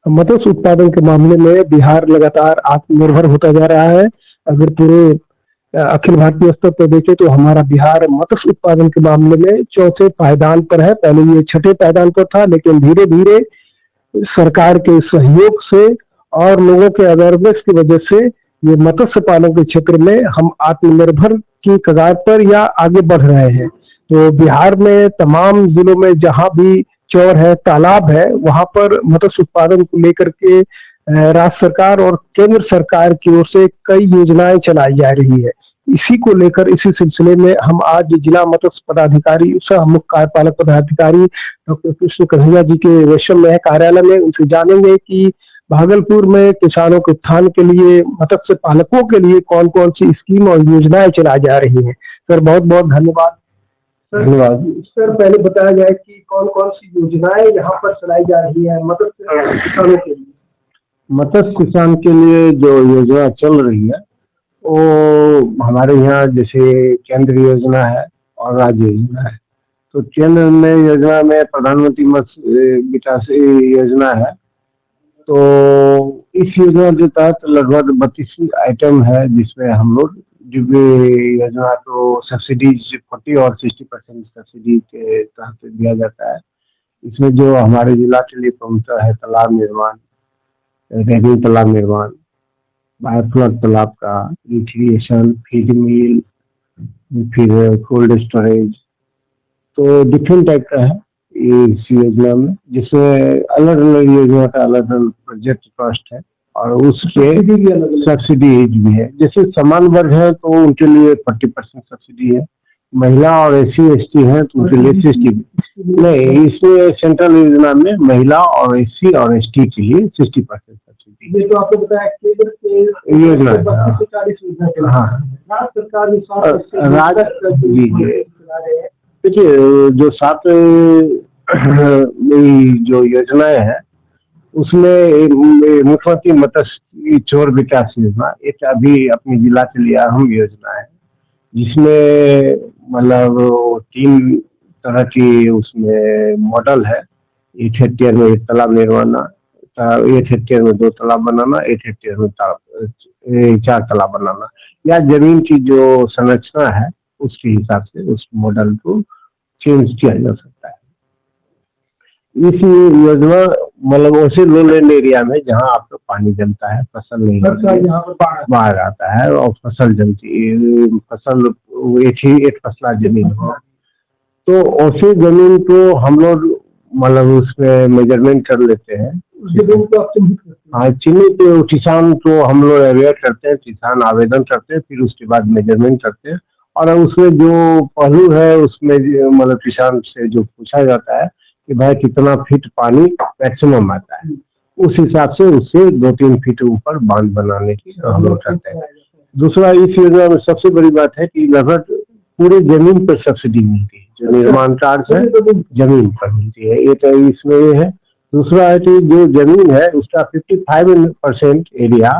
मत्स्य उत्पादन के मामले में बिहार लगातार आत्मनिर्भर होता जा रहा है। अगर पूरे अखिल भारतीय स्तर पर देखें तो हमारा बिहार मत्स्य उत्पादन के मामले में चौथे पायदान पर है। पहले ये छठे पायदान पर था, लेकिन धीरे धीरे सरकार के सहयोग से और लोगों के अवेयरनेस की वजह से ये मत्स्य पालन के क्षेत्र में हम आत्मनिर्भर की कगार पर या आगे बढ़ रहे हैं। तो बिहार में तमाम जिलों में जहां भी चौर है, तालाब है, वहां पर मत्स्य उत्पादन को लेकर के राज्य सरकार और केंद्र सरकार की ओर से कई योजनाएं चलाई जा रही है। इसी को लेकर इसी सिलसिले में हम आज जिला मत्स्य पदाधिकारी सह मुख्य कार्यपालक पदाधिकारी डॉक्टर कृष्ण कन्हैया जी के रेशम में कार्यालय में उनसे जानेंगे कि भागलपुर में किसानों के उत्थान के लिए, मत्स्य पालकों के लिए कौन कौन सी स्कीम और योजनाएं चलाई जा रही हैं। सर बहुत बहुत धन्यवाद। धन्यवाद सर, पहले बताया जाए कि कौन कौन सी योजनाएं यहाँ पर चलाई जा रही है मत्स्य किसानों के लिए। मत्स्य किसान के लिए जो योजना चल रही है वो हमारे यहाँ जैसे केंद्र योजना है और राज्य योजना है। तो केंद्र में योजना में प्रधानमंत्री मत्स्य विकास योजना है। तो इस योजना के तहत लगभग 32 आइटम है जिसमें हम लोग जो भी योजना को सब्सिडी 40 और 60% सब्सिडी के तहत दिया जाता है। इसमें जो हमारे जिला के लिए प्रमुखता है तालाब निर्माण, रेगिंग तालाब निर्माण, बायोफ्लड तालाब का रिक्रिएशन, फीड मिल, फिर कोल्ड स्टोरेज, तो डिफरेंट टाइप का है इस योजना में, जिसमें अलग अलग योजना का अलग अलग प्रोजेक्ट कॉस्ट है और उसके सब्सिडी भी है। जैसे समान वर्ग है तो उनके लिए 40% सब्सिडी है, महिला और SC/ST है तो उनके लिए 60 नहीं। इसमें सेंट्रल योजना में महिला और SC और ST के लिए 60% सब्सिडी। ये तो आपको बताया केंद्र के योजना देखिए जो 7 जो योजनाएं हैं उसमें मुख्यमंत्री मत्स्य चोर विकास योजना एक अभी अपने जिला के लिए अहम योजना है, जिसमें मतलब 3 तरह की उसमें मॉडल है। 1 हेक्टेयर में 1 तालाब निर्माण, 1 हेक्टेयर में 2 तालाब बनाना, 1 हेक्टेयर में 4 तालाब बनाना, या जमीन की जो संरचना है उसके हिसाब से उस मॉडल को चेंज किया जा सकता है। इस योजना मतलब ऐसे लो लैंड एरिया में जहाँ आपको पानी जमता है, फसल नहीं बाढ़ आता है और फसल जमती है, फसल एक फसला जमीन हो, तो ऐसे जमीन को हम लोग मतलब उसमें मेजरमेंट कर लेते हैं। हाँ, चिन्हित किसान को हम लोग अवेयर करते हैं, किसान आवेदन करते हैं, फिर उसके बाद मेजरमेंट करते हैं और उसमें जो पहलू है उसमें मतलब किसान से जो पूछा जाता है कि भाई कितना फीट पानी मैक्सिमम आता है, उस हिसाब से उससे 2-3 फीट ऊपर बांध बनाने की हम लोग करते हैं। दूसरा, इस योजना में सबसे बड़ी बात है कि लगभग पूरे जमीन पर सब्सिडी मिलती है, जो निर्माण कार्य है जमीन पर मिलती है, ये तो इसमें ये है। दूसरा है कि जो जमीन है उसका 55% एरिया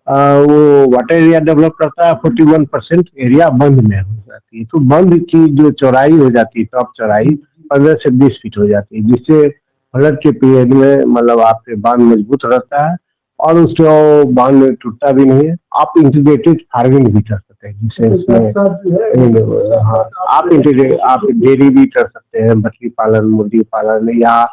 वो वाटर एरिया डेवलप करता है, 41% एरिया बंद में हो जाती है। तो बंद की जो चौड़ाई हो जाती है, टॉप चौड़ाई 15 से 20 फीट हो जाती है, जिससे फ्लड के पीरियड में मतलब आपके बांध मजबूत रहता है और उसको बांध टूटता भी नहीं है। आप इंटीग्रेटेड फार्मिंग भी कर सकते हैं, जिससे उसमें हाँ आप डेयरी भी कर सकते हैं, बकरी पालन, मुर्गी पालन या